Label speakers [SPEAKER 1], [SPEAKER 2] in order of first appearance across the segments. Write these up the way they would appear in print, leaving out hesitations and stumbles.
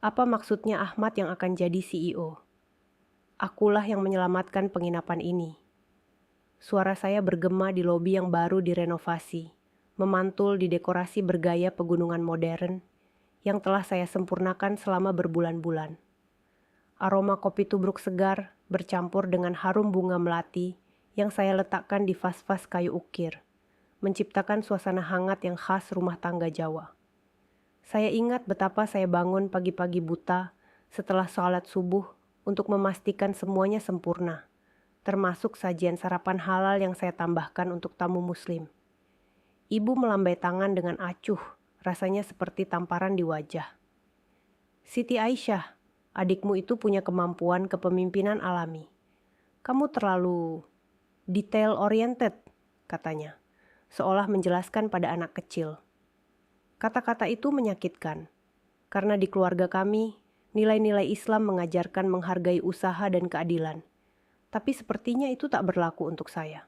[SPEAKER 1] Apa maksudnya Ahmad yang akan jadi CEO? Akulah yang menyelamatkan penginapan ini. Suara saya bergema di lobi yang baru direnovasi, memantul di dekorasi bergaya pegunungan modern yang telah saya sempurnakan selama berbulan-bulan. Aroma kopi tubruk segar bercampur dengan harum bunga melati yang saya letakkan di vas-vas kayu ukir, menciptakan suasana hangat yang khas rumah tangga Jawa. Saya ingat betapa saya bangun pagi-pagi buta setelah sholat subuh untuk memastikan semuanya sempurna, termasuk sajian sarapan halal yang saya tambahkan untuk tamu muslim. Ibu melambai tangan dengan acuh, rasanya seperti tamparan di wajah. Siti Aisyah, adikmu itu punya kemampuan kepemimpinan alami. Kamu terlalu detail-oriented, katanya, seolah menjelaskan pada anak kecil. Kata-kata itu menyakitkan, karena di keluarga kami, nilai-nilai Islam mengajarkan menghargai usaha dan keadilan. Tapi sepertinya itu tak berlaku untuk saya.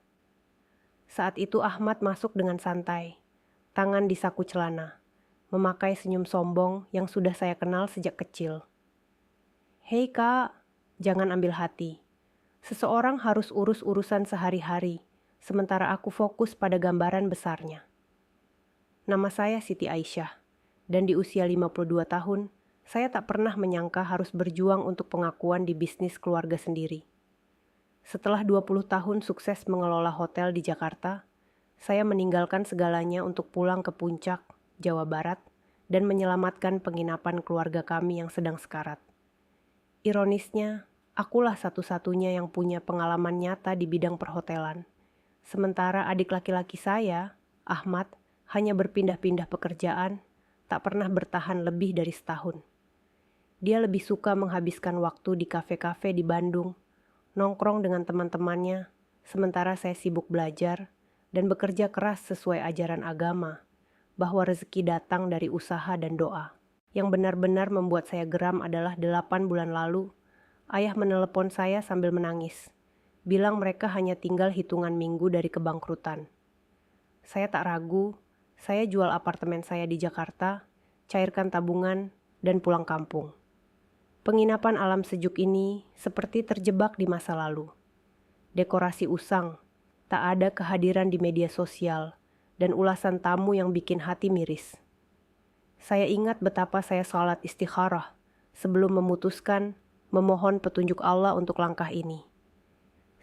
[SPEAKER 1] Saat itu Ahmad masuk dengan santai, tangan di saku celana, memakai senyum sombong yang sudah saya kenal sejak kecil. Hei kak, jangan ambil hati. Seseorang harus urus urusan sehari-hari, sementara aku fokus pada gambaran besarnya. Nama saya Siti Aisyah, dan di usia 52 tahun, saya tak pernah menyangka harus berjuang untuk pengakuan di bisnis keluarga sendiri. Setelah 20 tahun sukses mengelola hotel di Jakarta, saya meninggalkan segalanya untuk pulang ke Puncak, Jawa Barat, dan menyelamatkan penginapan keluarga kami yang sedang sekarat. Ironisnya, akulah satu-satunya yang punya pengalaman nyata di bidang perhotelan. Sementara adik laki-laki saya, Ahmad, hanya berpindah-pindah pekerjaan, tak pernah bertahan lebih dari setahun. Dia lebih suka menghabiskan waktu di kafe-kafe di Bandung, nongkrong dengan teman-temannya, sementara saya sibuk belajar dan bekerja keras sesuai ajaran agama, bahwa rezeki datang dari usaha dan doa. Yang benar-benar membuat saya geram adalah 8 bulan lalu, ayah menelepon saya sambil menangis, bilang mereka hanya tinggal hitungan minggu dari kebangkrutan. Saya tak ragu, saya jual apartemen saya di Jakarta, cairkan tabungan, dan pulang kampung. Penginapan alam sejuk ini seperti terjebak di masa lalu. Dekorasi usang, tak ada kehadiran di media sosial, dan ulasan tamu yang bikin hati miris. Saya ingat betapa saya sholat istikharah sebelum memutuskan memohon petunjuk Allah untuk langkah ini.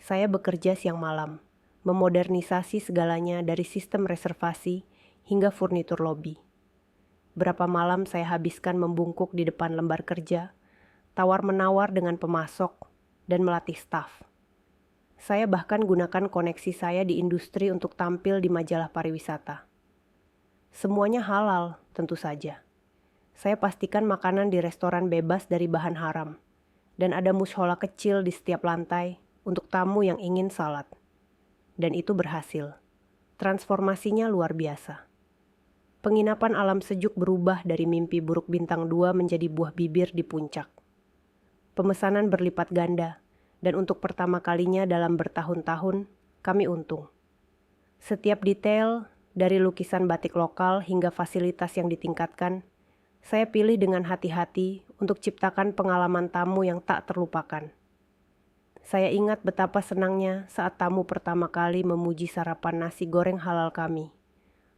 [SPEAKER 1] Saya bekerja siang malam, memodernisasi segalanya dari sistem reservasi hingga furnitur lobi. Berapa malam saya habiskan membungkuk di depan lembar kerja, tawar-menawar dengan pemasok, dan melatih staf. Saya bahkan gunakan koneksi saya di industri untuk tampil di majalah pariwisata. Semuanya halal, tentu saja. Saya pastikan makanan di restoran bebas dari bahan haram, dan ada mushola kecil di setiap lantai untuk tamu yang ingin salat. Dan itu berhasil. Transformasinya luar biasa. Penginapan alam sejuk berubah dari mimpi buruk bintang 2 menjadi buah bibir di puncak. Pemesanan berlipat ganda, dan untuk pertama kalinya dalam bertahun-tahun, kami untung. Setiap detail, dari lukisan batik lokal hingga fasilitas yang ditingkatkan, saya pilih dengan hati-hati untuk ciptakan pengalaman tamu yang tak terlupakan. Saya ingat betapa senangnya saat tamu pertama kali memuji sarapan nasi goreng halal kami,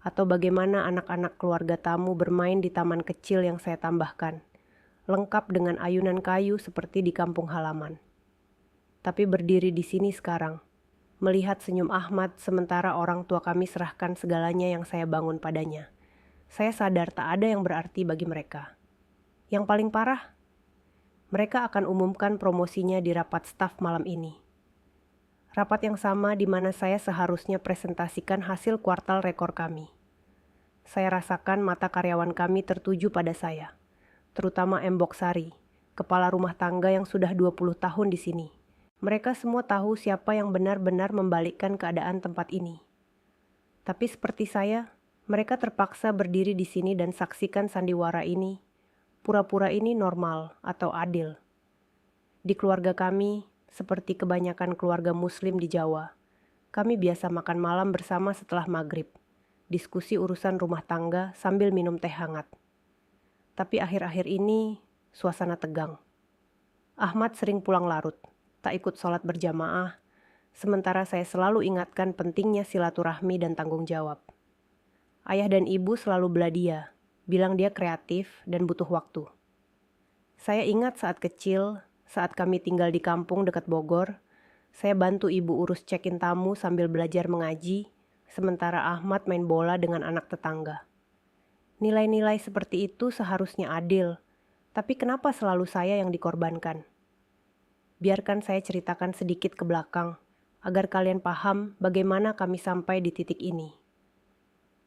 [SPEAKER 1] atau bagaimana anak-anak keluarga tamu bermain di taman kecil yang saya tambahkan, lengkap dengan ayunan kayu seperti di kampung halaman. Tapi berdiri di sini sekarang, melihat senyum Ahmad sementara orang tua kami serahkan segalanya yang saya bangun padanya, saya sadar tak ada yang berarti bagi mereka. Yang paling parah, mereka akan umumkan promosinya di rapat staf malam ini. Rapat yang sama di mana saya seharusnya presentasikan hasil kuartal rekor kami. Saya rasakan mata karyawan kami tertuju pada saya, terutama Mbok Sari, kepala rumah tangga yang sudah 20 tahun di sini. Mereka semua tahu siapa yang benar-benar membalikkan keadaan tempat ini. Tapi seperti saya, mereka terpaksa berdiri di sini dan saksikan sandiwara ini. Pura-pura ini normal atau adil. Di keluarga kami, seperti kebanyakan keluarga muslim di Jawa, kami biasa makan malam bersama setelah maghrib, diskusi urusan rumah tangga sambil minum teh hangat. Tapi akhir-akhir ini, suasana tegang. Ahmad sering pulang larut, tak ikut sholat berjamaah, sementara saya selalu ingatkan pentingnya silaturahmi dan tanggung jawab. Ayah dan ibu selalu bela dia, bilang dia kreatif dan butuh waktu. Saya ingat saat kecil, saat kami tinggal di kampung dekat Bogor, saya bantu ibu urus check-in tamu sambil belajar mengaji, sementara Ahmad main bola dengan anak tetangga. Nilai-nilai seperti itu seharusnya adil, tapi kenapa selalu saya yang dikorbankan? Biarkan saya ceritakan sedikit ke belakang, agar kalian paham bagaimana kami sampai di titik ini.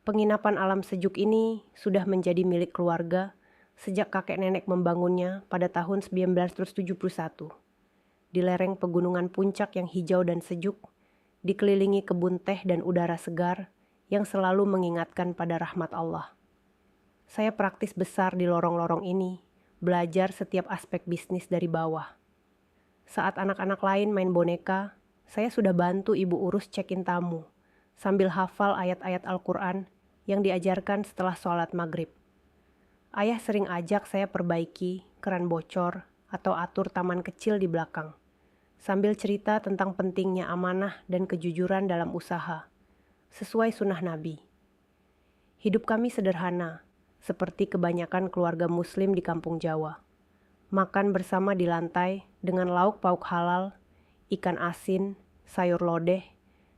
[SPEAKER 1] Penginapan alam sejuk ini sudah menjadi milik keluarga sejak kakek nenek membangunnya pada tahun 1971. Di lereng pegunungan puncak yang hijau dan sejuk, dikelilingi kebun teh dan udara segar yang selalu mengingatkan pada rahmat Allah. Saya praktis besar di lorong-lorong ini, belajar setiap aspek bisnis dari bawah. Saat anak-anak lain main boneka, saya sudah bantu ibu urus check-in tamu, sambil hafal ayat-ayat Al-Quran yang diajarkan setelah sholat maghrib. Ayah sering ajak saya perbaiki keran bocor atau atur taman kecil di belakang, sambil cerita tentang pentingnya amanah dan kejujuran dalam usaha, sesuai sunnah Nabi. Hidup kami sederhana, seperti kebanyakan keluarga muslim di kampung Jawa. Makan bersama di lantai dengan lauk pauk halal, ikan asin, sayur lodeh,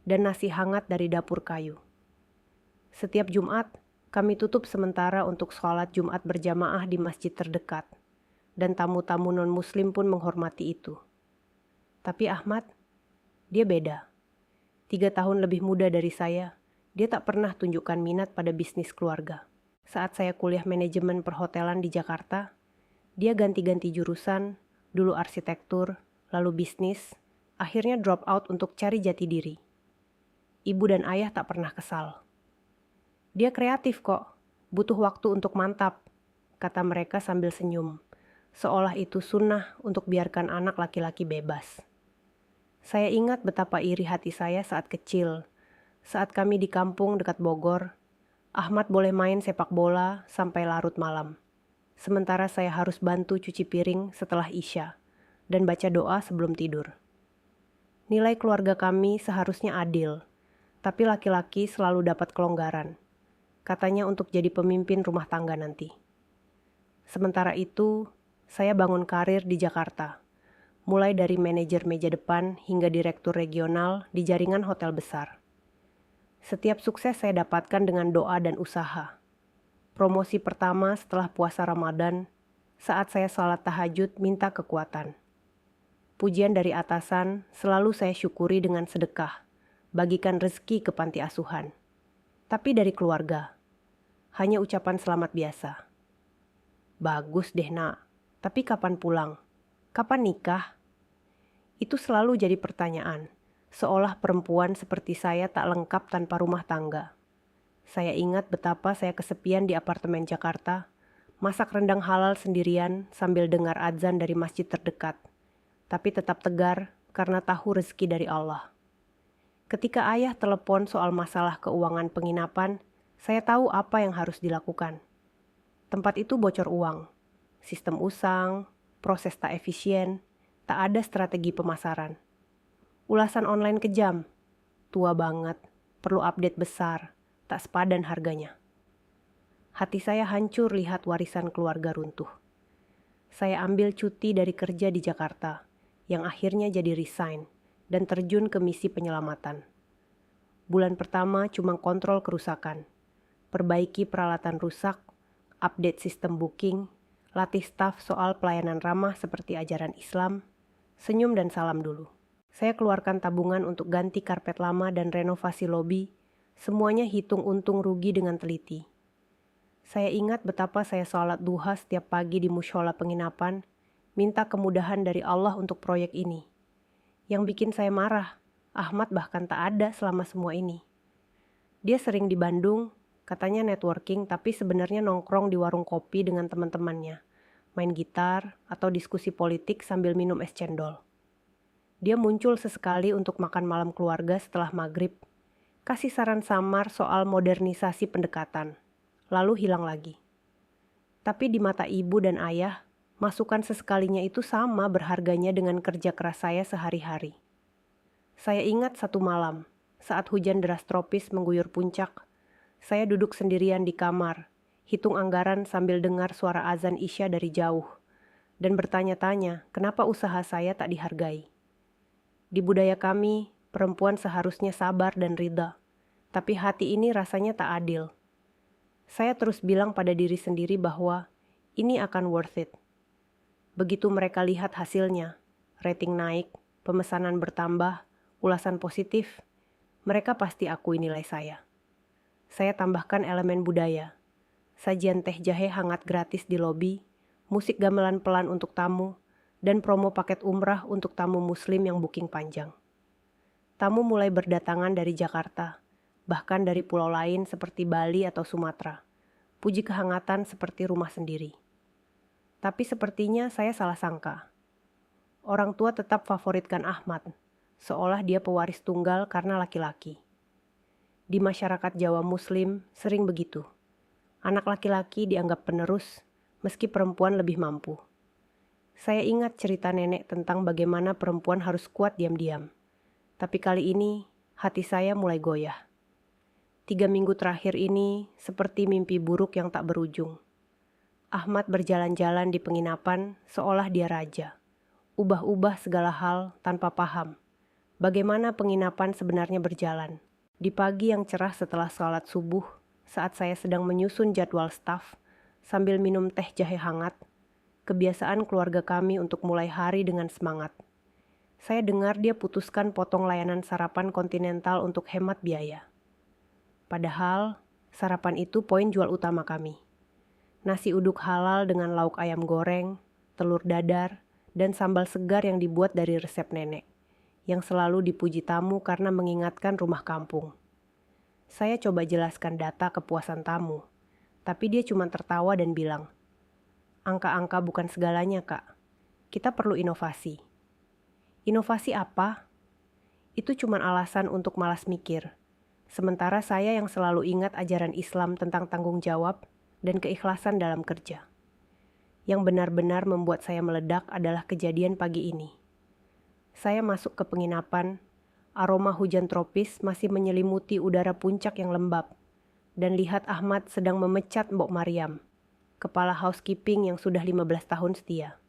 [SPEAKER 1] dan nasi hangat dari dapur kayu. Setiap Jumat, kami tutup sementara untuk sholat Jumat berjamaah di masjid terdekat, dan tamu-tamu non-muslim pun menghormati itu. Tapi Ahmad, dia beda. 3 tahun lebih muda dari saya, dia tak pernah tunjukkan minat pada bisnis keluarga. Saat saya kuliah manajemen perhotelan di Jakarta, dia ganti-ganti jurusan, dulu arsitektur, lalu bisnis, akhirnya drop out untuk cari jati diri. Ibu dan ayah tak pernah kesal. Dia kreatif kok, butuh waktu untuk mantap, kata mereka sambil senyum, seolah itu sunnah untuk biarkan anak laki-laki bebas. Saya ingat betapa iri hati saya saat kecil, saat kami di kampung dekat Bogor, Ahmad boleh main sepak bola sampai larut malam. Sementara saya harus bantu cuci piring setelah Isya dan baca doa sebelum tidur. Nilai keluarga kami seharusnya adil, tapi laki-laki selalu dapat kelonggaran. Katanya untuk jadi pemimpin rumah tangga nanti. Sementara itu, saya bangun karir di Jakarta, mulai dari manajer meja depan hingga direktur regional di jaringan hotel besar. Setiap sukses saya dapatkan dengan doa dan usaha. Promosi pertama setelah puasa Ramadan, saat saya salat tahajud minta kekuatan. Pujian dari atasan selalu saya syukuri dengan sedekah, bagikan rezeki ke panti asuhan. Tapi dari keluarga, hanya ucapan selamat biasa. Bagus deh nak, tapi kapan pulang? Kapan nikah? Itu selalu jadi pertanyaan. Seolah perempuan seperti saya tak lengkap tanpa rumah tangga. Saya ingat betapa saya kesepian di apartemen Jakarta, masak rendang halal sendirian sambil dengar azan dari masjid terdekat, tapi tetap tegar karena tahu rezeki dari Allah. Ketika ayah telepon soal masalah keuangan penginapan, saya tahu apa yang harus dilakukan. Tempat itu bocor uang, sistem usang, proses tak efisien, tak ada strategi pemasaran. Ulasan online kejam, tua banget, perlu update besar, tak sepadan harganya. Hati saya hancur lihat warisan keluarga runtuh. Saya ambil cuti dari kerja di Jakarta, yang akhirnya jadi resign, dan terjun ke misi penyelamatan. Bulan pertama cuma kontrol kerusakan, perbaiki peralatan rusak, update sistem booking, latih staf soal pelayanan ramah seperti ajaran Islam, senyum dan salam dulu. Saya keluarkan tabungan untuk ganti karpet lama dan renovasi lobi, semuanya hitung untung rugi dengan teliti. Saya ingat betapa saya sholat duha setiap pagi di mushola penginapan, minta kemudahan dari Allah untuk proyek ini. Yang bikin saya marah, Ahmad bahkan tak ada selama semua ini. Dia sering di Bandung, katanya networking tapi sebenarnya nongkrong di warung kopi dengan teman-temannya, main gitar atau diskusi politik sambil minum es cendol. Dia muncul sesekali untuk makan malam keluarga setelah maghrib, kasih saran samar soal modernisasi pendekatan, lalu hilang lagi. Tapi di mata ibu dan ayah, Masukan sesekalinya itu sama berharganya dengan kerja keras saya sehari-hari. Saya ingat satu malam, saat hujan deras tropis mengguyur puncak, saya duduk sendirian di kamar, hitung anggaran sambil dengar suara azan Isya dari jauh, dan bertanya-tanya kenapa usaha saya tak dihargai. Di budaya kami, perempuan seharusnya sabar dan ridha, tapi hati ini rasanya tak adil. Saya terus bilang pada diri sendiri bahwa ini akan worth it. Begitu mereka lihat hasilnya, rating naik, pemesanan bertambah, ulasan positif, mereka pasti akui nilai saya. Saya tambahkan elemen budaya, sajian teh jahe hangat gratis di lobi, musik gamelan pelan untuk tamu, dan promo paket umrah untuk tamu muslim yang booking panjang. Tamu mulai berdatangan dari Jakarta, bahkan dari pulau lain seperti Bali atau Sumatera. Puji kehangatan seperti rumah sendiri. Tapi sepertinya saya salah sangka. Orang tua tetap favoritkan Ahmad, seolah dia pewaris tunggal karena laki-laki. Di masyarakat Jawa Muslim sering begitu. Anak laki-laki dianggap penerus, meski perempuan lebih mampu. Saya ingat cerita nenek tentang bagaimana perempuan harus kuat diam-diam. Tapi kali ini, hati saya mulai goyah. 3 minggu terakhir ini seperti mimpi buruk yang tak berujung. Ahmad berjalan-jalan di penginapan seolah dia raja. Ubah-ubah segala hal tanpa paham. Bagaimana penginapan sebenarnya berjalan. Di pagi yang cerah setelah sholat subuh, saat saya sedang menyusun jadwal staf, sambil minum teh jahe hangat, kebiasaan keluarga kami untuk mulai hari dengan semangat. Saya dengar dia putuskan potong layanan sarapan kontinental untuk hemat biaya. Padahal, sarapan itu poin jual utama kami. Nasi uduk halal dengan lauk ayam goreng, telur dadar, dan sambal segar yang dibuat dari resep nenek, yang selalu dipuji tamu karena mengingatkan rumah kampung. Saya coba jelaskan data kepuasan tamu, tapi dia cuma tertawa dan bilang, "Angka-angka bukan segalanya, Kak. Kita perlu inovasi." Inovasi apa? Itu cuma alasan untuk malas mikir. Sementara saya yang selalu ingat ajaran Islam tentang tanggung jawab dan keikhlasan dalam kerja. Yang benar-benar membuat saya meledak adalah kejadian pagi ini. Saya masuk ke penginapan, aroma hujan tropis masih menyelimuti udara puncak yang lembab, dan lihat Ahmad sedang memecat Mbok Mariam, kepala housekeeping yang sudah 15 tahun setia.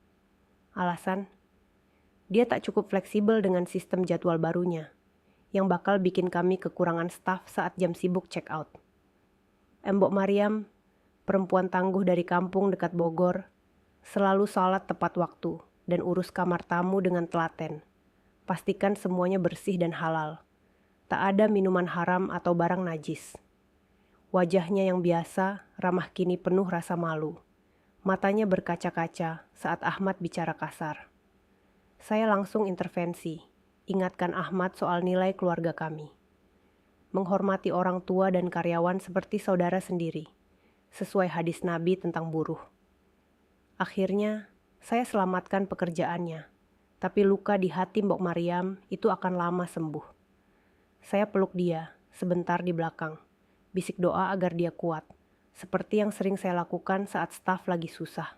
[SPEAKER 1] Alasan? Dia tak cukup fleksibel dengan sistem jadwal barunya, yang bakal bikin kami kekurangan staf saat jam sibuk check out. Mbok Mariam, perempuan tangguh dari kampung dekat Bogor, selalu sholat tepat waktu dan urus kamar tamu dengan telaten. Pastikan semuanya bersih dan halal. Tak ada minuman haram atau barang najis. Wajahnya yang biasa, ramah kini penuh rasa malu. Matanya berkaca-kaca saat Ahmad bicara kasar. Saya langsung intervensi, ingatkan Ahmad soal nilai keluarga kami. Menghormati orang tua dan karyawan seperti saudara sendiri, sesuai hadis Nabi tentang buruh. Akhirnya, saya selamatkan pekerjaannya, tapi luka di hati Mbok Mariam itu akan lama sembuh. Saya peluk dia sebentar di belakang, bisik doa agar dia kuat, seperti yang sering saya lakukan saat staf lagi susah.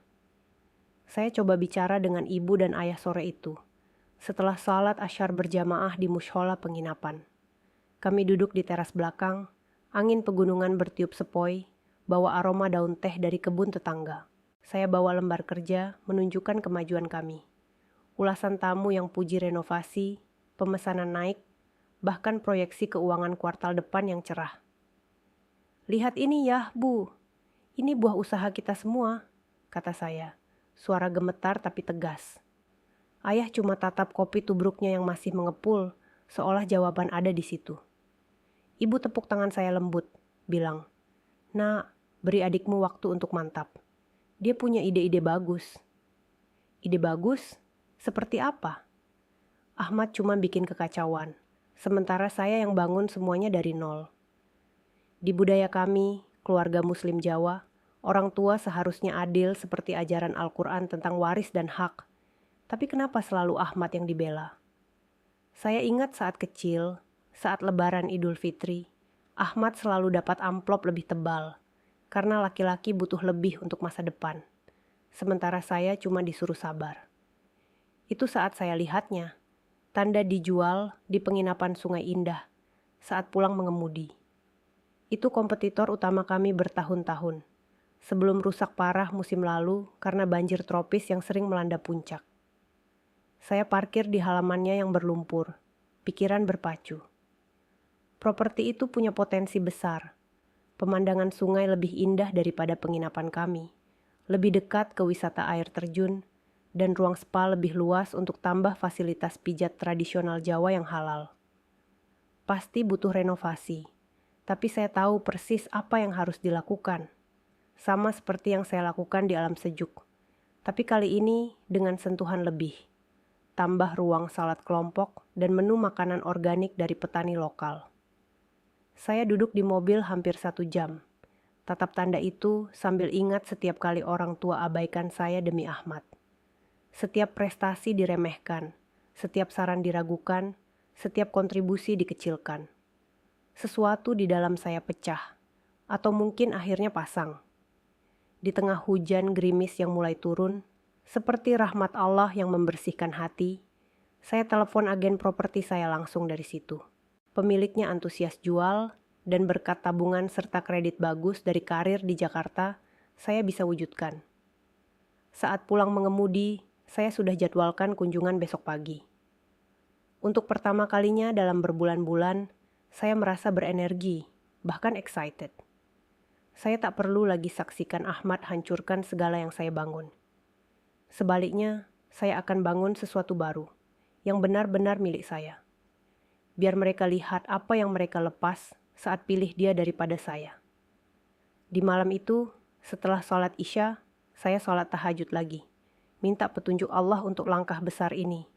[SPEAKER 1] Saya coba bicara dengan ibu dan ayah sore itu, setelah salat asyar berjamaah di mushola penginapan. Kami duduk di teras belakang, angin pegunungan bertiup sepoi, bawa aroma daun teh dari kebun tetangga. Saya bawa lembar kerja menunjukkan kemajuan kami. Ulasan tamu yang puji renovasi, pemesanan naik, bahkan proyeksi keuangan kuartal depan yang cerah. "Lihat ini ya, Bu. Ini buah usaha kita semua," kata saya. Suara gemetar tapi tegas. Ayah cuma tatap kopi tubruknya yang masih mengepul, seolah jawaban ada di situ. Ibu tepuk tangan saya lembut, bilang, "Nak, beri adikmu waktu untuk mantap. Dia punya ide-ide bagus." Ide bagus? Seperti apa? Ahmad cuma bikin kekacauan, sementara saya yang bangun semuanya dari nol. Di budaya kami, keluarga Muslim Jawa, orang tua seharusnya adil seperti ajaran Al-Quran tentang waris dan hak. Tapi kenapa selalu Ahmad yang dibela? Saya ingat saat kecil, saat lebaran Idul Fitri, Ahmad selalu dapat amplop lebih tebal, karena laki-laki butuh lebih untuk masa depan. sementara saya cuma disuruh sabar. Itu saat saya lihatnya, tanda dijual di penginapan Sungai Indah saat pulang mengemudi. Itu kompetitor utama kami bertahun-tahun, sebelum rusak parah musim lalu karena banjir tropis yang sering melanda puncak. Saya parkir di halamannya yang berlumpur, pikiran berpacu. Properti itu punya potensi besar. Pemandangan sungai lebih indah daripada penginapan kami, lebih dekat ke wisata air terjun, dan ruang spa lebih luas untuk tambah fasilitas pijat tradisional Jawa yang halal. Pasti butuh renovasi, tapi saya tahu persis apa yang harus dilakukan. Sama seperti yang saya lakukan di Alam Sejuk, tapi kali ini dengan sentuhan lebih. Tambah ruang salat kelompok dan menu makanan organik dari petani lokal. Saya duduk di mobil hampir 1 jam. Tatap tanda itu sambil ingat setiap kali orang tua abaikan saya demi Ahmad. Setiap prestasi diremehkan, setiap saran diragukan, setiap kontribusi dikecilkan. Sesuatu di dalam saya pecah, atau mungkin akhirnya pasang. Di tengah hujan gerimis yang mulai turun, seperti rahmat Allah yang membersihkan hati, saya telepon agen properti saya langsung dari situ. Pemiliknya antusias jual, dan berkat tabungan serta kredit bagus dari karir di Jakarta, saya bisa wujudkan. Saat pulang mengemudi, saya sudah jadwalkan kunjungan besok pagi. Untuk pertama kalinya dalam berbulan-bulan, saya merasa berenergi, bahkan excited. Saya tak perlu lagi saksikan Ahmad hancurkan segala yang saya bangun. Sebaliknya, saya akan bangun sesuatu baru, yang benar-benar milik saya. Biar mereka lihat apa yang mereka lepas saat pilih dia daripada saya. Di malam itu, setelah sholat Isya, saya sholat tahajud lagi. Minta petunjuk Allah untuk langkah besar ini,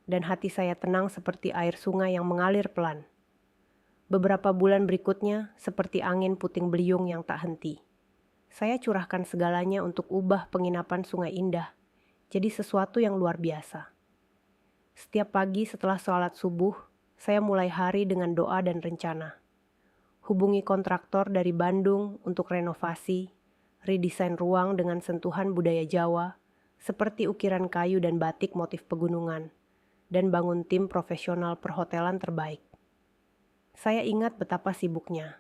[SPEAKER 1] dan hati saya tenang seperti air sungai yang mengalir pelan. Beberapa bulan berikutnya, seperti angin puting beliung yang tak henti. Saya curahkan segalanya untuk ubah penginapan Sungai Indah, jadi sesuatu yang luar biasa. Setiap pagi setelah sholat subuh, saya mulai hari dengan doa dan rencana. Hubungi kontraktor dari Bandung untuk renovasi, redesain ruang dengan sentuhan budaya Jawa, seperti ukiran kayu dan batik motif pegunungan, dan bangun tim profesional perhotelan terbaik. Saya ingat betapa sibuknya.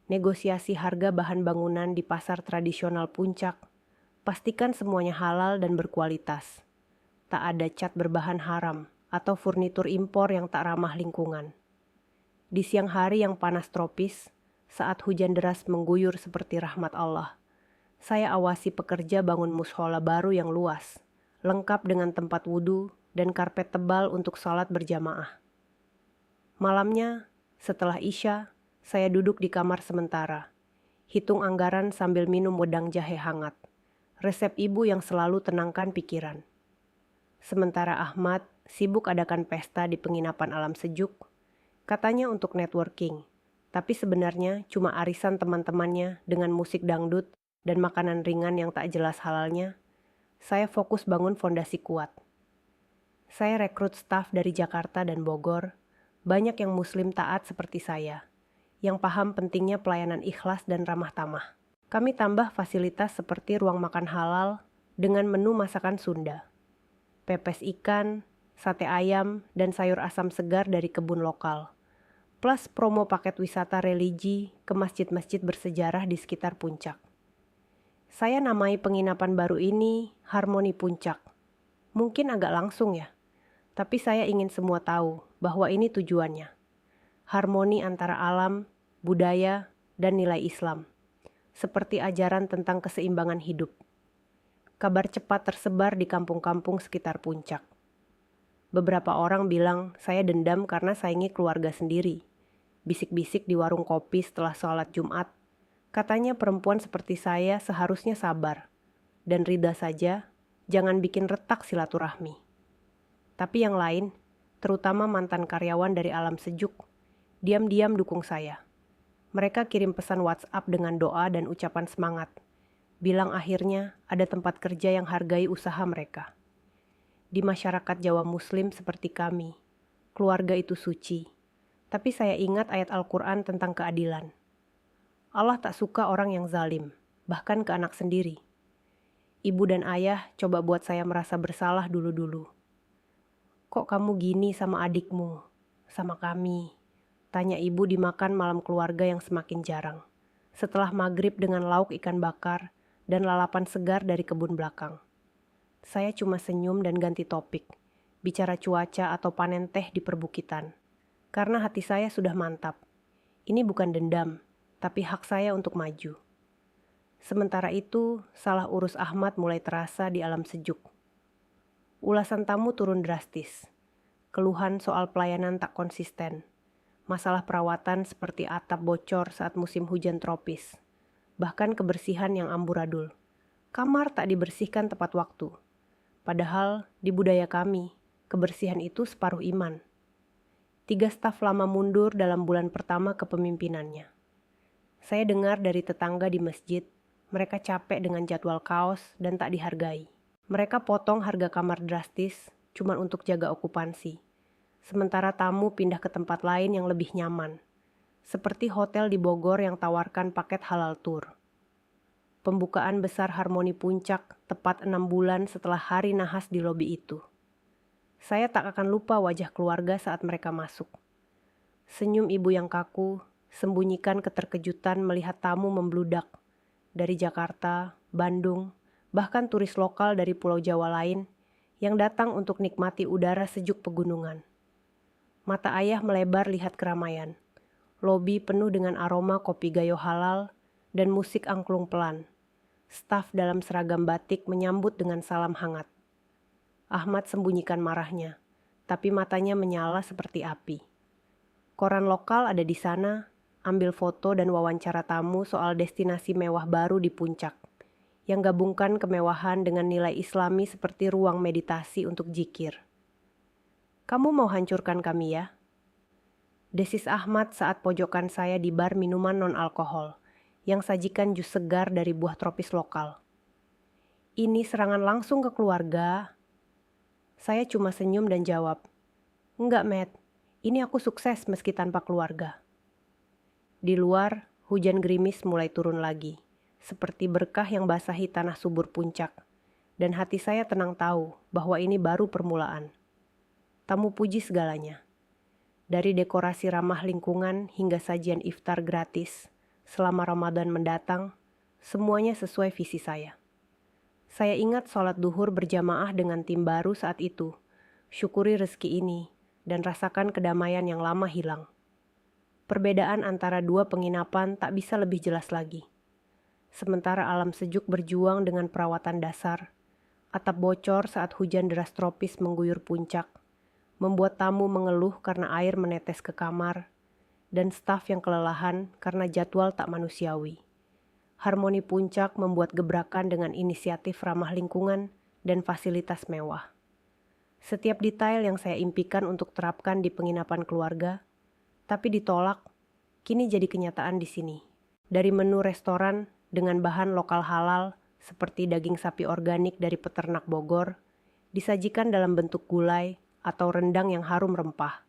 [SPEAKER 1] Negosiasi harga bahan bangunan di pasar tradisional Puncak, pastikan semuanya halal dan berkualitas. Tak ada cat berbahan haram atau furnitur impor yang tak ramah lingkungan. Di siang hari yang panas tropis, saat hujan deras mengguyur seperti rahmat Allah, saya awasi pekerja bangun mushola baru yang luas, lengkap dengan tempat wudhu dan karpet tebal untuk sholat berjamaah. Malamnya, setelah Isya, saya duduk di kamar sementara, hitung anggaran sambil minum wedang jahe hangat, resep ibu yang selalu tenangkan pikiran. Sementara Ahmad sibuk adakan pesta di penginapan Alam Sejuk, katanya untuk networking, tapi sebenarnya cuma arisan teman-temannya dengan musik dangdut dan makanan ringan yang tak jelas halalnya. Saya fokus bangun fondasi kuat. Saya rekrut staf dari Jakarta dan Bogor, banyak yang muslim taat seperti saya, yang paham pentingnya pelayanan ikhlas dan ramah tamah. Kami tambah fasilitas seperti ruang makan halal dengan menu masakan Sunda, pepes ikan, sate ayam, dan sayur asam segar dari kebun lokal, plus promo paket wisata religi ke masjid-masjid bersejarah di sekitar Puncak. Saya namai penginapan baru ini Harmoni Puncak. Mungkin agak langsung ya, tapi saya ingin semua tahu bahwa ini tujuannya. Harmoni antara alam, budaya, dan nilai Islam. Seperti ajaran tentang keseimbangan hidup. Kabar cepat tersebar di kampung-kampung sekitar Puncak. Beberapa orang bilang saya dendam karena saingi keluarga sendiri. Bisik-bisik di warung kopi setelah sholat Jumat. Katanya perempuan seperti saya seharusnya sabar. Dan rida saja, jangan bikin retak silaturahmi. Tapi yang lain, terutama mantan karyawan dari Alam Sejuk, diam-diam dukung saya. Mereka kirim pesan WhatsApp dengan doa dan ucapan semangat. Bilang akhirnya ada tempat kerja yang hargai usaha mereka. Di masyarakat Jawa Muslim seperti kami, keluarga itu suci. Tapi saya ingat ayat Al-Quran tentang keadilan. Allah tak suka orang yang zalim, bahkan ke anak sendiri. Ibu dan ayah coba buat saya merasa bersalah dulu-dulu. Kok kamu gini sama adikmu, sama kami? Tanya ibu di makan malam keluarga yang semakin jarang. Setelah maghrib dengan lauk ikan bakar dan lalapan segar dari kebun belakang. Saya cuma senyum dan ganti topik, bicara cuaca atau panen teh di perbukitan. Karena hati saya sudah mantap. Ini bukan dendam, tapi hak saya untuk maju. Sementara itu, salah urus Ahmad mulai terasa di alam sejuk. Ulasan tamu turun drastis. Keluhan soal pelayanan tak konsisten. Masalah perawatan seperti atap bocor saat musim hujan tropis. Bahkan kebersihan yang amburadul. Kamar tak dibersihkan tepat waktu. Padahal di budaya kami, kebersihan itu separuh iman. 3 staf lama mundur dalam bulan pertama kepemimpinannya. Saya dengar dari tetangga di masjid, mereka capek dengan jadwal kaos dan tak dihargai. Mereka potong harga kamar drastis cuma untuk jaga okupansi. Sementara tamu pindah ke tempat lain yang lebih nyaman. Seperti hotel di Bogor yang tawarkan paket halal tour. Pembukaan besar Harmoni Puncak tepat 6 bulan setelah hari nahas di lobi itu. Saya tak akan lupa wajah keluarga saat mereka masuk. Senyum ibu yang kaku, sembunyikan keterkejutan melihat tamu membludak. Dari Jakarta, Bandung, bahkan turis lokal dari pulau Jawa lain yang datang untuk nikmati udara sejuk pegunungan. Mata ayah melebar lihat keramaian. Lobi penuh dengan aroma kopi gayo halal dan musik angklung pelan. Staf dalam seragam batik menyambut dengan salam hangat. Ahmad sembunyikan marahnya, tapi matanya menyala seperti api. Koran lokal ada di sana, ambil foto dan wawancara tamu soal destinasi mewah baru di puncak, yang gabungkan kemewahan dengan nilai islami seperti ruang meditasi untuk zikir. Kamu mau hancurkan kami ya? Desis Ahmad saat pojokan saya di bar minuman non-alkohol, yang sajikan jus segar dari buah tropis lokal. Ini serangan langsung ke keluarga. Saya cuma senyum dan jawab, enggak Matt, ini aku sukses meski tanpa keluarga. Di luar, hujan gerimis mulai turun lagi, seperti berkah yang basahi tanah subur puncak, dan hati saya tenang tahu bahwa ini baru permulaan. Tamu puji segalanya. Dari dekorasi ramah lingkungan hingga sajian iftar gratis, selama Ramadan mendatang, semuanya sesuai visi saya. Saya ingat sholat duhur berjamaah dengan tim baru saat itu, syukuri rezeki ini, dan rasakan kedamaian yang lama hilang. Perbedaan antara dua penginapan tak bisa lebih jelas lagi. Sementara alam sejuk berjuang dengan perawatan dasar, atap bocor saat hujan deras tropis mengguyur puncak, membuat tamu mengeluh karena air menetes ke kamar, dan staf yang kelelahan karena jadwal tak manusiawi. Harmoni Puncak membuat gebrakan dengan inisiatif ramah lingkungan dan fasilitas mewah. Setiap detail yang saya impikan untuk terapkan di penginapan keluarga, tapi ditolak, kini jadi kenyataan di sini. Dari menu restoran dengan bahan lokal halal seperti daging sapi organik dari peternak Bogor, disajikan dalam bentuk gulai atau rendang yang harum rempah,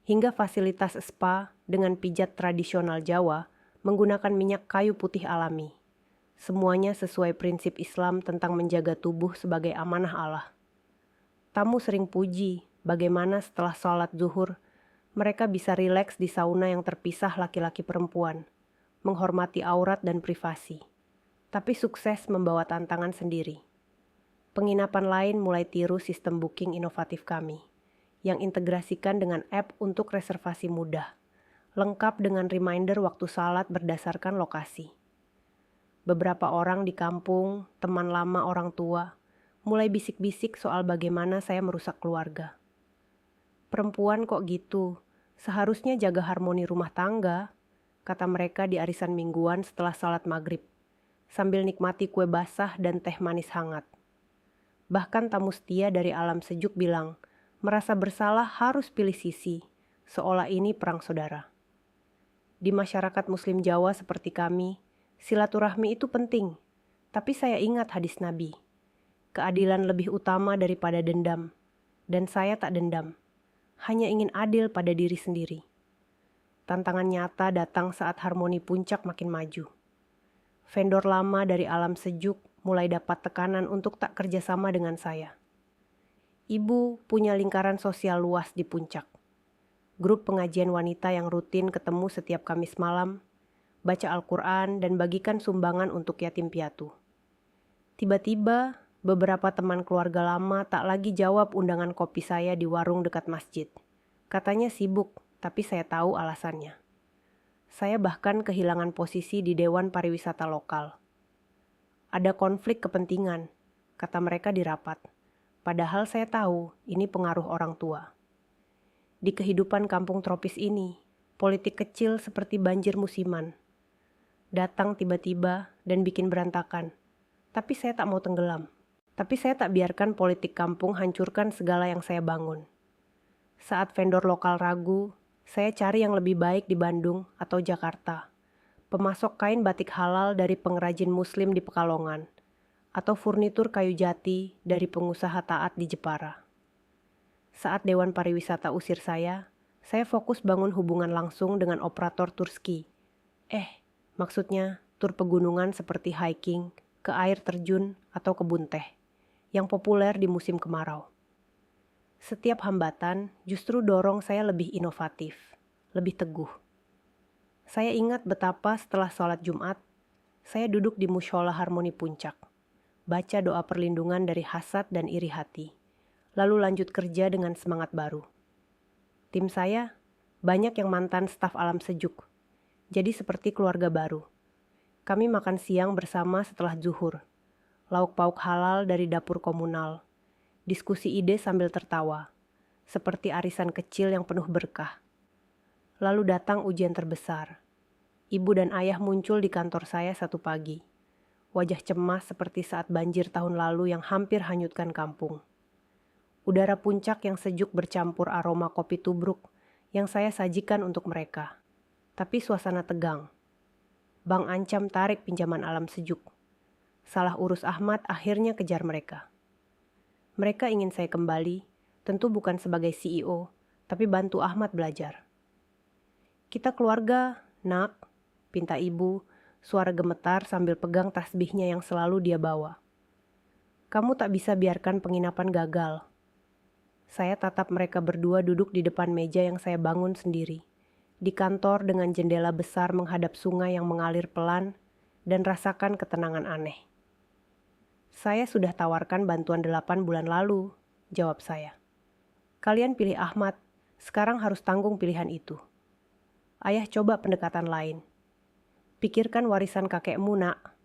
[SPEAKER 1] hingga fasilitas spa dengan pijat tradisional Jawa menggunakan minyak kayu putih alami. Semuanya sesuai prinsip Islam tentang menjaga tubuh sebagai amanah Allah. Tamu sering puji bagaimana setelah sholat zuhur, mereka bisa rileks di sauna yang terpisah laki-laki perempuan, menghormati aurat dan privasi, tapi sukses membawa tantangan sendiri. Penginapan lain mulai tiru sistem booking inovatif kami, yang integrasikan dengan app untuk reservasi mudah, lengkap dengan reminder waktu salat berdasarkan lokasi. Beberapa orang di kampung, teman lama orang tua, mulai bisik-bisik soal bagaimana saya merusak keluarga. Perempuan kok gitu, seharusnya jaga harmoni rumah tangga, kata mereka di arisan mingguan setelah salat maghrib, sambil nikmati kue basah dan teh manis hangat. Bahkan tamu setia dari alam sejuk bilang, merasa bersalah harus pilih sisi, seolah ini perang saudara. Di masyarakat Muslim Jawa seperti kami, silaturahmi itu penting, tapi saya ingat hadis Nabi. Keadilan lebih utama daripada dendam, dan saya tak dendam, hanya ingin adil pada diri sendiri. Tantangan nyata datang saat Harmoni Puncak makin maju. Vendor lama dari alam sejuk mulai dapat tekanan untuk tak kerjasama dengan saya. Ibu punya lingkaran sosial luas di Puncak. Grup pengajian wanita yang rutin ketemu setiap Kamis malam, baca Al-Quran dan bagikan sumbangan untuk yatim piatu. Tiba-tiba, beberapa teman keluarga lama tak lagi jawab undangan kopi saya di warung dekat masjid. Katanya sibuk, tapi saya tahu alasannya. Saya bahkan kehilangan posisi di Dewan Pariwisata Lokal. Ada konflik kepentingan, kata mereka di rapat. Padahal saya tahu ini pengaruh orang tua. Di kehidupan kampung tropis ini, politik kecil seperti banjir musiman. Datang tiba-tiba dan bikin berantakan. Tapi saya tak mau tenggelam. Tapi saya tak biarkan politik kampung hancurkan segala yang saya bangun. Saat vendor lokal ragu, saya cari yang lebih baik di Bandung atau Jakarta. Pemasok kain batik halal dari pengrajin muslim di Pekalongan. Atau furnitur kayu jati dari pengusaha taat di Jepara. Saat Dewan Pariwisata usir saya fokus bangun hubungan langsung dengan operator tur ski. Maksudnya tur pegunungan seperti hiking, ke air terjun atau kebun teh, yang populer di musim kemarau. Setiap hambatan justru dorong saya lebih inovatif, lebih teguh. Saya ingat betapa setelah sholat Jumat, saya duduk di mushola Harmoni Puncak, baca doa perlindungan dari hasad dan iri hati, lalu lanjut kerja dengan semangat baru. Tim saya banyak yang mantan staf Alam Sejuk, jadi seperti keluarga baru. Kami makan siang bersama setelah zuhur, lauk pauk halal dari dapur komunal, diskusi ide sambil tertawa, seperti arisan kecil yang penuh berkah. Lalu datang ujian terbesar. Ibu dan ayah muncul di kantor saya satu pagi. Wajah cemas seperti saat banjir tahun lalu yang hampir hanyutkan kampung. Udara Puncak yang sejuk bercampur aroma kopi tubruk yang saya sajikan untuk mereka. Tapi suasana tegang. Bang ancam tarik pinjaman Alam Sejuk. Salah urus Ahmad akhirnya kejar mereka. Mereka ingin saya kembali, tentu bukan sebagai CEO, tapi bantu Ahmad belajar. Kita keluarga, nak, pinta ibu, suara gemetar sambil pegang tasbihnya yang selalu dia bawa. Kamu tak bisa biarkan penginapan gagal. Saya tatap mereka berdua duduk di depan meja yang saya bangun sendiri. Di kantor dengan jendela besar menghadap sungai yang mengalir pelan dan rasakan ketenangan aneh. Saya sudah tawarkan bantuan 8 bulan lalu, jawab saya. Kalian pilih Ahmad, sekarang harus tanggung pilihan itu. Ayah coba pendekatan lain. Pikirkan warisan kakekmu, nak,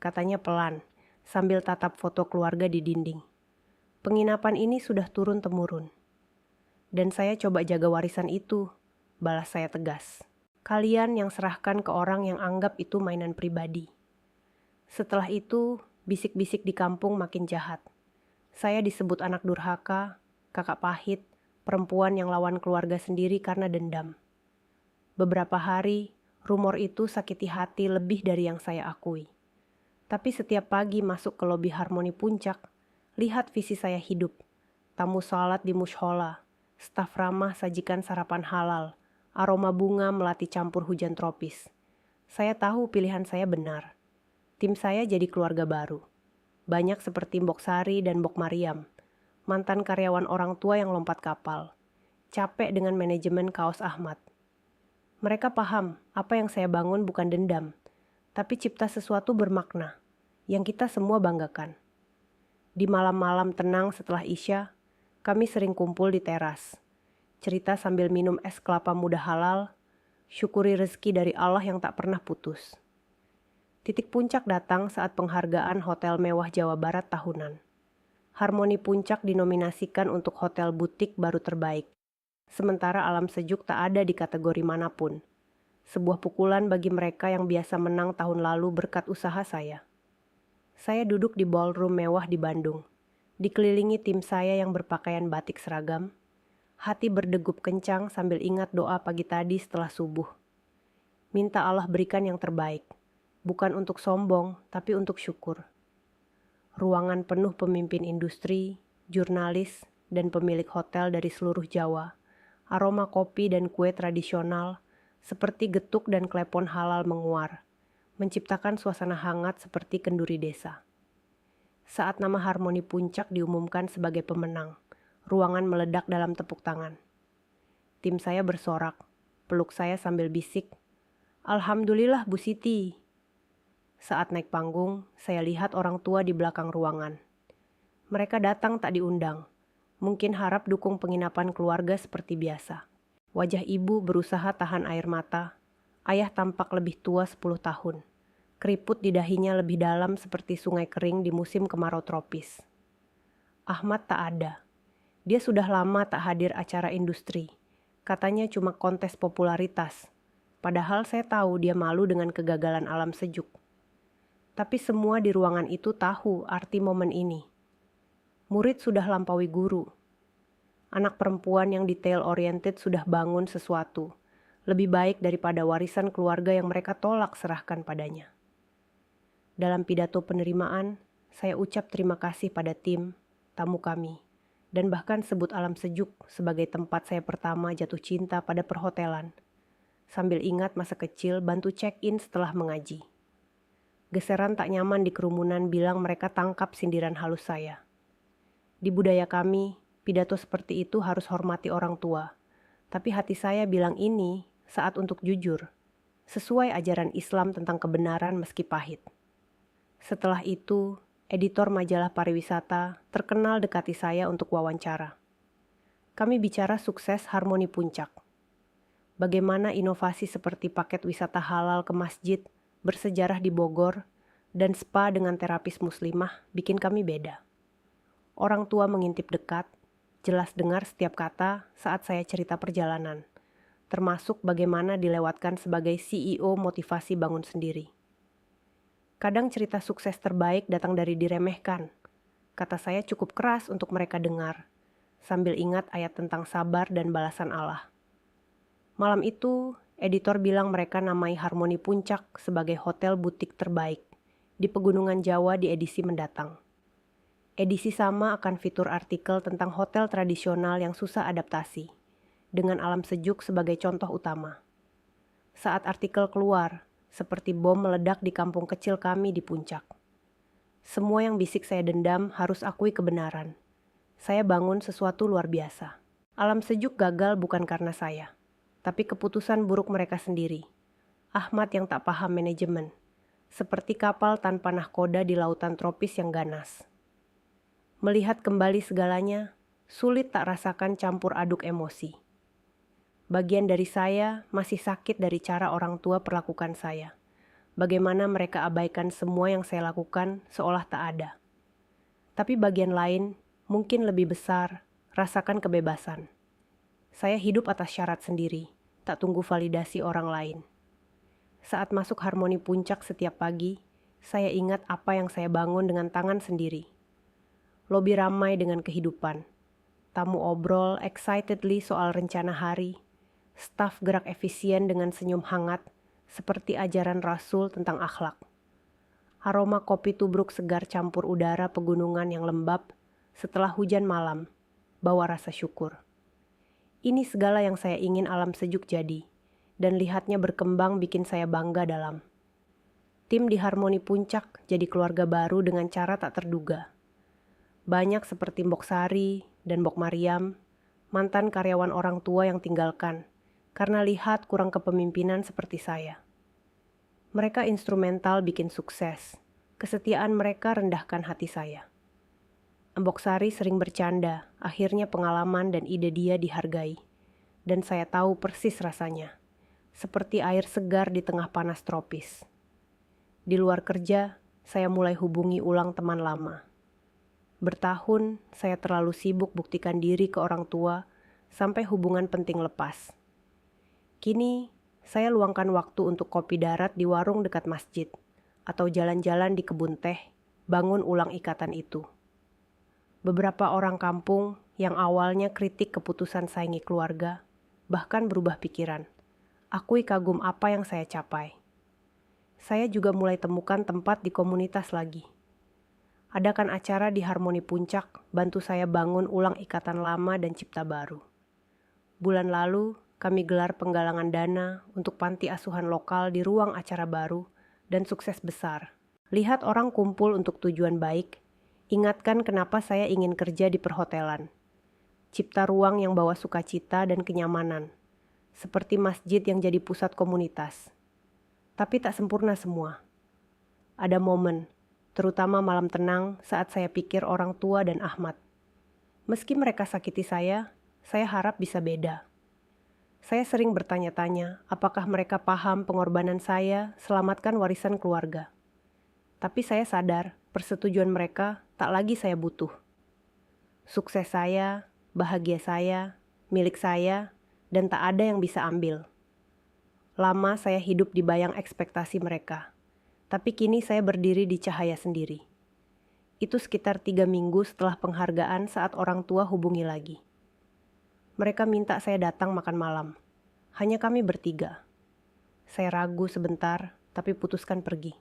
[SPEAKER 1] katanya pelan, sambil tatap foto keluarga di dinding. Penginapan ini sudah turun-temurun. Dan saya coba jaga warisan itu, balas saya tegas. Kalian yang serahkan ke orang yang anggap itu mainan pribadi. Setelah itu, bisik-bisik di kampung makin jahat. Saya disebut anak durhaka, kakak pahit, perempuan yang lawan keluarga sendiri karena dendam. Beberapa hari, rumor itu sakiti hati lebih dari yang saya akui. Tapi setiap pagi masuk ke lobi Harmoni Puncak, lihat visi saya hidup. Tamu salat di mushola, staf ramah sajikan sarapan halal, aroma bunga melati campur hujan tropis. Saya tahu pilihan saya benar. Tim saya jadi keluarga baru. Banyak seperti Mbok Sari dan Mbok Mariam, mantan karyawan orang tua yang lompat kapal. Capek dengan manajemen kaos Ahmad. Mereka paham apa yang saya bangun bukan dendam, tapi cipta sesuatu bermakna, yang kita semua banggakan. Di malam-malam tenang setelah Isya, kami sering kumpul di teras. Cerita sambil minum es kelapa muda halal, syukuri rezeki dari Allah yang tak pernah putus. Titik puncak datang saat penghargaan Hotel Mewah Jawa Barat tahunan. Harmoni Puncak dinominasikan untuk hotel butik baru terbaik. Sementara Alam Sejuk tak ada di kategori manapun. Sebuah pukulan bagi mereka yang biasa menang tahun lalu berkat usaha saya. Saya duduk di ballroom mewah di Bandung, dikelilingi tim saya yang berpakaian batik seragam. Hati berdegup kencang sambil ingat doa pagi tadi setelah subuh. Minta Allah berikan yang terbaik. Bukan untuk sombong, tapi untuk syukur. Ruangan penuh pemimpin industri, jurnalis, dan pemilik hotel dari seluruh Jawa. Aroma kopi dan kue tradisional, seperti getuk dan klepon halal menguar, menciptakan suasana hangat seperti kenduri desa. Saat nama Harmoni Puncak diumumkan sebagai pemenang, ruangan meledak dalam tepuk tangan. Tim saya bersorak, peluk saya sambil bisik, "Alhamdulillah Bu Siti." Saat naik panggung, saya lihat orang tua di belakang ruangan. Mereka datang tak diundang, mungkin harap dukung penginapan keluarga seperti biasa. Wajah ibu berusaha tahan air mata, ayah tampak lebih tua 10 tahun. Keriput di dahinya lebih dalam seperti sungai kering di musim kemarau tropis. Ahmad tak ada. Dia sudah lama tak hadir acara industri. Katanya cuma kontes popularitas. Padahal saya tahu dia malu dengan kegagalan Alam Sejuk. Tapi semua di ruangan itu tahu arti momen ini. Murid sudah lampaui guru. Anak perempuan yang detail-oriented sudah bangun sesuatu. Lebih baik daripada warisan keluarga yang mereka tolak serahkan padanya. Dalam pidato penerimaan, saya ucap terima kasih pada tim, tamu kami, dan bahkan sebut Alam Sejuk sebagai tempat saya pertama jatuh cinta pada perhotelan. Sambil ingat masa kecil bantu check-in setelah mengaji. Geseran tak nyaman di kerumunan bilang mereka tangkap sindiran halus saya. Di budaya kami, pidato seperti itu harus hormati orang tua. Tapi hati saya bilang ini saat untuk jujur, sesuai ajaran Islam tentang kebenaran meski pahit. Setelah itu, editor majalah pariwisata terkenal dekati saya untuk wawancara. Kami bicara sukses Harmoni Puncak. Bagaimana inovasi seperti paket wisata halal ke masjid, bersejarah di Bogor, dan spa dengan terapis muslimah bikin kami beda. Orang tua mengintip dekat, jelas dengar setiap kata saat saya cerita perjalanan, termasuk bagaimana dilewatkan sebagai CEO motivasi bangun sendiri. Kadang cerita sukses terbaik datang dari diremehkan. Kata saya cukup keras untuk mereka dengar, sambil ingat ayat tentang sabar dan balasan Allah. Malam itu, editor bilang mereka namai Harmoni Puncak sebagai hotel butik terbaik di Pegunungan Jawa di edisi mendatang. Edisi sama akan fitur artikel tentang hotel tradisional yang susah adaptasi, dengan Alam Sejuk sebagai contoh utama. Saat artikel keluar, seperti bom meledak di kampung kecil kami di Puncak. Semua yang bisik saya dendam harus akui kebenaran. Saya bangun sesuatu luar biasa. Alam Sejuk gagal bukan karena saya, tapi keputusan buruk mereka sendiri. Ahmad yang tak paham manajemen, seperti kapal tanpa nahkoda di lautan tropis yang ganas. Melihat kembali segalanya, sulit tak rasakan campur aduk emosi. Bagian dari saya masih sakit dari cara orang tua perlakukan saya. Bagaimana mereka abaikan semua yang saya lakukan seolah tak ada. Tapi bagian lain, mungkin lebih besar, rasakan kebebasan. Saya hidup atas syarat sendiri, tak tunggu validasi orang lain. Saat masuk Harmoni Puncak setiap pagi, saya ingat apa yang saya bangun dengan tangan sendiri. Lobi ramai dengan kehidupan. Tamu obrol excitedly soal rencana hari. Staf gerak efisien dengan senyum hangat, seperti ajaran Rasul tentang akhlak. Aroma kopi tubruk segar campur udara pegunungan yang lembab setelah hujan malam, bawa rasa syukur. Ini segala yang saya ingin Alam Sejuk jadi, dan lihatnya berkembang bikin saya bangga dalam. Tim di Harmoni Puncak jadi keluarga baru dengan cara tak terduga. Banyak seperti Mbok Sari dan Mbok Mariam, mantan karyawan orang tua yang tinggalkan, karena lihat kurang kepemimpinan seperti saya. Mereka instrumental bikin sukses. Kesetiaan mereka rendahkan hati saya. Mbok Sari sering bercanda, akhirnya pengalaman dan ide dia dihargai. Dan saya tahu persis rasanya. Seperti air segar di tengah panas tropis. Di luar kerja, saya mulai hubungi ulang teman lama. Bertahun, saya terlalu sibuk buktikan diri ke orang tua, sampai hubungan penting lepas. Kini, saya luangkan waktu untuk kopi darat di warung dekat masjid, atau jalan-jalan di kebun teh, bangun ulang ikatan itu. Beberapa orang kampung yang awalnya kritik keputusan saingi keluarga, bahkan berubah pikiran. Akui kagum apa yang saya capai. Saya juga mulai temukan tempat di komunitas lagi. Adakan acara di Harmoni Puncak, bantu saya bangun ulang ikatan lama dan cipta baru. Bulan lalu, kami gelar penggalangan dana untuk panti asuhan lokal di ruang acara baru dan sukses besar. Lihat orang kumpul untuk tujuan baik, Ingatkan kenapa saya ingin kerja di perhotelan. Cipta ruang yang bawa sukacita dan kenyamanan, seperti masjid yang jadi pusat komunitas. Tapi tak sempurna semua. Ada momen, terutama malam tenang saat saya pikir orang tua dan Ahmad. Meski mereka sakiti saya harap bisa beda. Saya sering bertanya-tanya apakah mereka paham pengorbanan saya selamatkan warisan keluarga. Tapi saya sadar persetujuan mereka tak lagi saya butuh. Sukses saya, bahagia saya, milik saya, dan tak ada yang bisa ambil. Lama saya hidup di bayang ekspektasi mereka, tapi kini saya berdiri di cahaya sendiri. Itu sekitar 3 minggu setelah penghargaan saat orang tua hubungi lagi. Mereka minta saya datang makan malam. Hanya kami bertiga. Saya ragu sebentar, tapi putuskan pergi.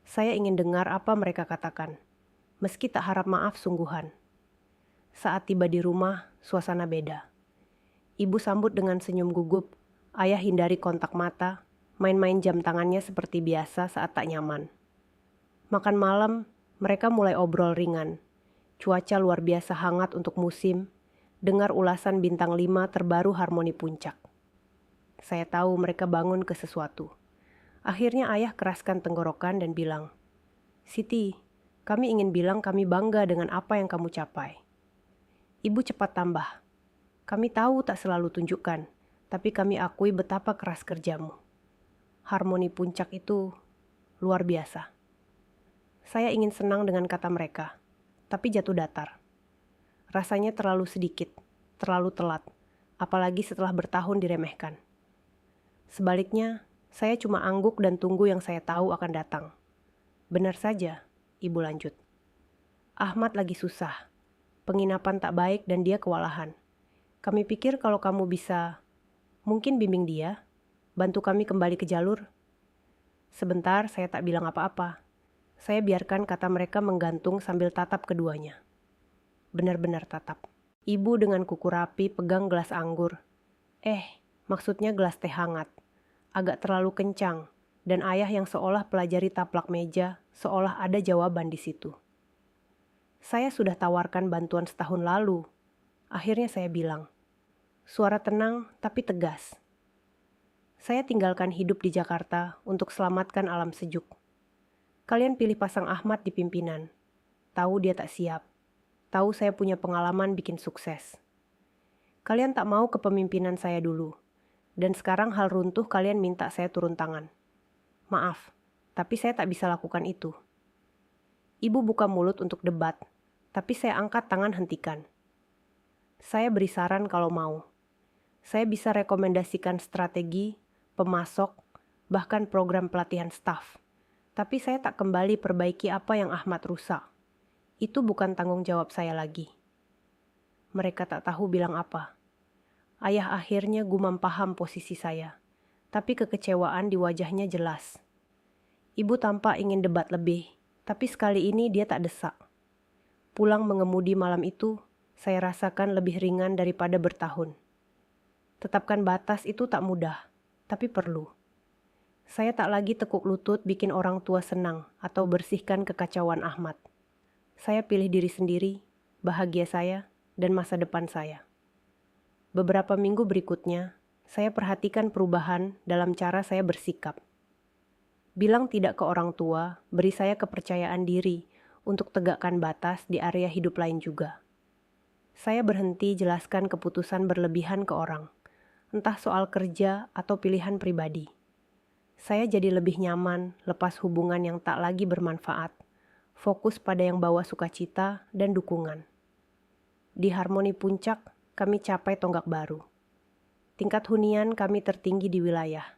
[SPEAKER 1] Saya ingin dengar apa mereka katakan, meski tak harap maaf sungguhan. Saat tiba di rumah, suasana beda. Ibu sambut dengan senyum gugup, ayah hindari kontak mata, main-main jam tangannya seperti biasa saat tak nyaman. Makan malam, mereka mulai obrol ringan. Cuaca luar biasa hangat untuk musim, dengar ulasan bintang 5 terbaru Harmoni Puncak. Saya tahu mereka bangun ke sesuatu. Akhirnya ayah keraskan tenggorokan dan bilang, "Siti, kami ingin bilang kami bangga dengan apa yang kamu capai." Ibu cepat tambah, "Kami tahu tak selalu tunjukkan, tapi kami akui betapa keras kerjamu. Harmoni Puncak itu luar biasa." Saya ingin senang dengan kata mereka, tapi jatuh datar. Rasanya terlalu sedikit, terlalu telat, apalagi setelah bertahun diremehkan. Sebaliknya, saya cuma angguk dan tunggu yang saya tahu akan datang. "Benar saja," ibu lanjut. "Ahmad lagi susah. Penginapan tak baik dan dia kewalahan. Kami pikir kalau kamu bisa, mungkin bimbing dia, bantu kami kembali ke jalur." Sebentar saya tak bilang apa-apa. Saya biarkan kata mereka menggantung sambil tatap keduanya. Benar-benar tatap. Ibu dengan kuku rapi pegang gelas anggur. Maksudnya gelas teh hangat. Agak terlalu kencang, dan ayah yang seolah pelajari taplak meja, seolah ada jawaban di situ. Saya sudah tawarkan bantuan setahun lalu. Akhirnya saya bilang, suara tenang tapi tegas. Saya tinggalkan hidup di Jakarta untuk selamatkan alam sejuk. Kalian pilih pasang Ahmad di pimpinan. Tahu dia tak siap. Tahu saya punya pengalaman bikin sukses. Kalian tak mau kepemimpinan saya dulu. Dan sekarang hal runtuh kalian minta saya turun tangan. Maaf, tapi saya tak bisa lakukan itu. Ibu buka mulut untuk debat, tapi saya angkat tangan hentikan. Saya beri saran kalau mau. Saya bisa rekomendasikan strategi, pemasok, bahkan program pelatihan staf. Tapi saya tak kembali perbaiki apa yang Ahmad rusak. Itu bukan tanggung jawab saya lagi. Mereka tak tahu bilang apa. Ayah akhirnya gumam paham posisi saya, tapi kekecewaan di wajahnya jelas. Ibu tampak ingin debat lebih, tapi sekali ini dia tak desak. Pulang mengemudi malam itu, saya rasakan lebih ringan daripada bertahun. Tetapkan batas itu tak mudah, tapi perlu. Saya tak lagi tekuk lutut bikin orang tua senang atau bersihkan kekacauan Ahmad. Saya pilih diri sendiri, bahagia saya, dan masa depan saya. Beberapa minggu berikutnya, saya perhatikan perubahan dalam cara saya bersikap. Bilang tidak ke orang tua, beri saya kepercayaan diri untuk tegakkan batas di area hidup lain juga. Saya berhenti jelaskan keputusan berlebihan ke orang, entah soal kerja atau pilihan pribadi. Saya jadi lebih nyaman lepas hubungan yang tak lagi bermanfaat. Fokus pada yang bawa sukacita dan dukungan. Di Harmoni Puncak, kami capai tonggak baru. Tingkat hunian kami tertinggi di wilayah,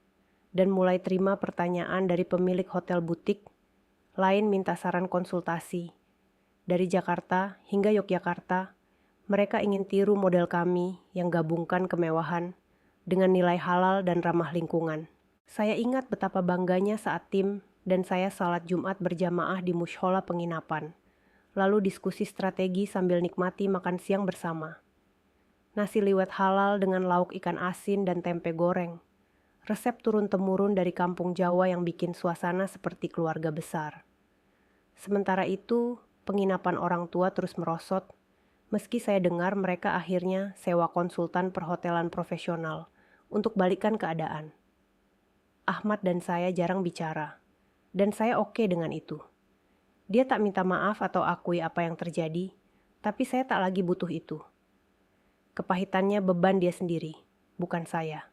[SPEAKER 1] dan mulai terima pertanyaan dari pemilik hotel butik, lain minta saran konsultasi. Dari Jakarta hingga Yogyakarta, mereka ingin tiru model kami yang gabungkan kemewahan dengan nilai halal dan ramah lingkungan. Saya ingat betapa bangganya saat tim dan saya salat Jumat berjamaah di mushola penginapan, lalu diskusi strategi sambil nikmati makan siang bersama. Nasi liwet halal dengan lauk ikan asin dan tempe goreng, resep turun-temurun dari kampung Jawa yang bikin suasana seperti keluarga besar. Sementara itu, penginapan orang tua terus merosot, meski saya dengar mereka akhirnya sewa konsultan perhotelan profesional untuk balikan keadaan. Ahmad dan saya jarang bicara, dan saya oke dengan itu. Dia tak minta maaf atau akui apa yang terjadi, tapi saya tak lagi butuh itu. Kepahitannya beban dia sendiri, bukan saya.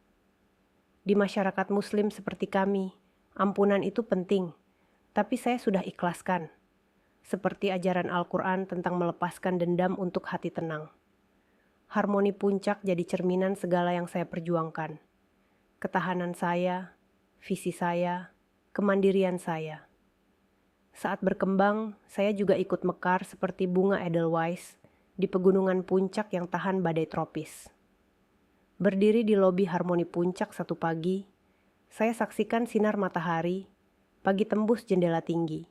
[SPEAKER 1] Di masyarakat Muslim seperti kami, ampunan itu penting, tapi saya sudah ikhlaskan. Seperti ajaran Al-Quran tentang melepaskan dendam untuk hati tenang. Harmoni puncak jadi cerminan segala yang saya perjuangkan. Ketahanan saya, visi saya, kemandirian saya. Saat berkembang, saya juga ikut mekar seperti bunga Edelweiss di pegunungan puncak yang tahan badai tropis. Berdiri di lobi Harmoni Puncak satu pagi, saya saksikan sinar matahari, pagi tembus jendela tinggi,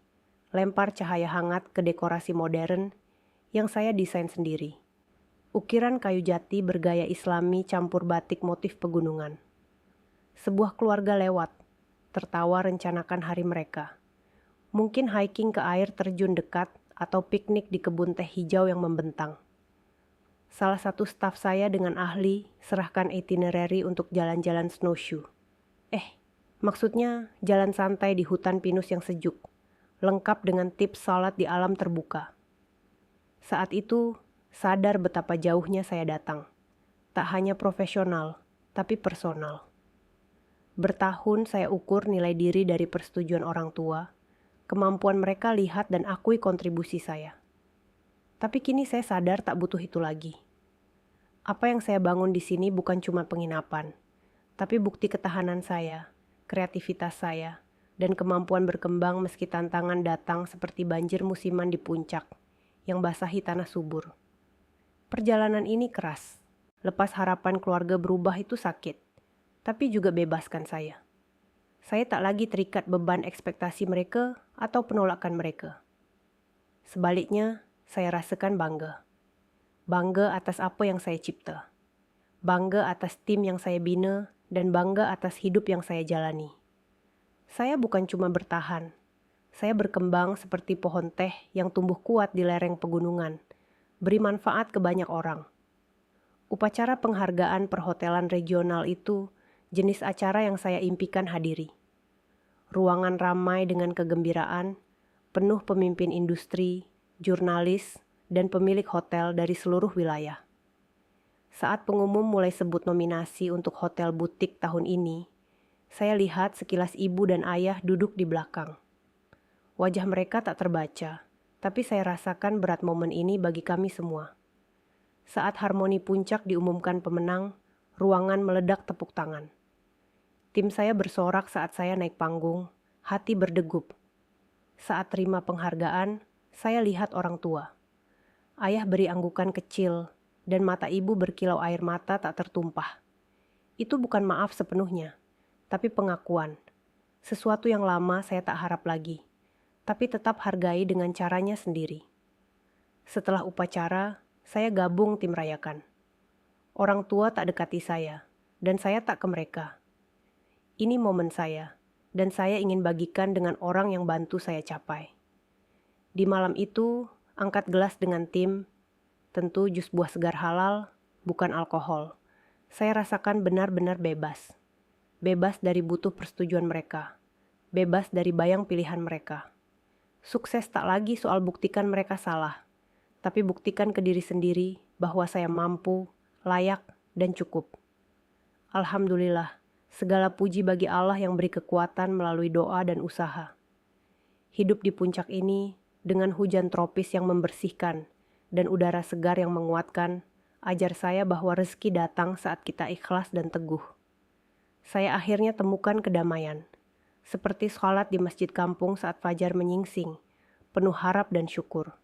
[SPEAKER 1] lempar cahaya hangat ke dekorasi modern yang saya desain sendiri. Ukiran kayu jati bergaya Islami campur batik motif pegunungan. Sebuah keluarga lewat, tertawa rencanakan hari mereka. Mungkin hiking ke air terjun dekat atau piknik di kebun teh hijau yang membentang. Salah satu staf saya dengan ahli serahkan itinerary untuk jalan-jalan snowshoe. Maksudnya jalan santai di hutan pinus yang sejuk, lengkap dengan tips salat di alam terbuka. Saat itu, sadar betapa jauhnya saya datang. Tak hanya profesional, tapi personal. Bertahun saya ukur nilai diri dari persetujuan orang tua, kemampuan mereka lihat dan akui kontribusi saya. Tapi kini saya sadar tak butuh itu lagi. Apa yang saya bangun di sini bukan cuma penginapan, tapi bukti ketahanan saya, kreativitas saya, dan kemampuan berkembang meski tantangan datang seperti banjir musiman di puncak yang basahi tanah subur. Perjalanan ini keras. Lepas harapan keluarga berubah itu sakit, tapi juga bebaskan saya. Saya tak lagi terikat beban ekspektasi mereka atau penolakan mereka. Sebaliknya, saya rasakan bangga. Bangga atas apa yang saya cipta. Bangga atas tim yang saya bina dan bangga atas hidup yang saya jalani. Saya bukan cuma bertahan. Saya berkembang seperti pohon teh yang tumbuh kuat di lereng pegunungan, beri manfaat ke banyak orang. Upacara penghargaan perhotelan regional itu jenis acara yang saya impikan hadiri. Ruangan ramai dengan kegembiraan, penuh pemimpin industri, jurnalis, dan pemilik hotel dari seluruh wilayah. Saat pengumum mulai sebut nominasi untuk hotel butik tahun ini, saya lihat sekilas ibu dan ayah duduk di belakang. Wajah mereka tak terbaca, tapi saya rasakan berat momen ini bagi kami semua. Saat Harmoni Puncak diumumkan pemenang, ruangan meledak tepuk tangan. Tim saya bersorak saat saya naik panggung, hati berdegup. Saat terima penghargaan, saya lihat orang tua. Ayah beri anggukan kecil, dan mata ibu berkilau air mata tak tertumpah. Itu bukan maaf sepenuhnya, tapi pengakuan. Sesuatu yang lama saya tak harap lagi, tapi tetap hargai dengan caranya sendiri. Setelah upacara, saya gabung tim rayakan. Orang tua tak dekati saya, dan saya tak ke mereka. Ini momen saya, dan saya ingin bagikan dengan orang yang bantu saya capai. Di malam itu, angkat gelas dengan tim, tentu jus buah segar halal, bukan alkohol. Saya rasakan benar-benar bebas. Bebas dari butuh persetujuan mereka. Bebas dari bayang pilihan mereka. Sukses tak lagi soal buktikan mereka salah, tapi buktikan ke diri sendiri bahwa saya mampu, layak, dan cukup. Alhamdulillah, segala puji bagi Allah yang beri kekuatan melalui doa dan usaha. Hidup di puncak ini dengan hujan tropis yang membersihkan dan udara segar yang menguatkan, ajar saya bahwa rezeki datang saat kita ikhlas dan teguh. Saya akhirnya temukan kedamaian, seperti sholat di masjid kampung saat fajar menyingsing, penuh harap dan syukur.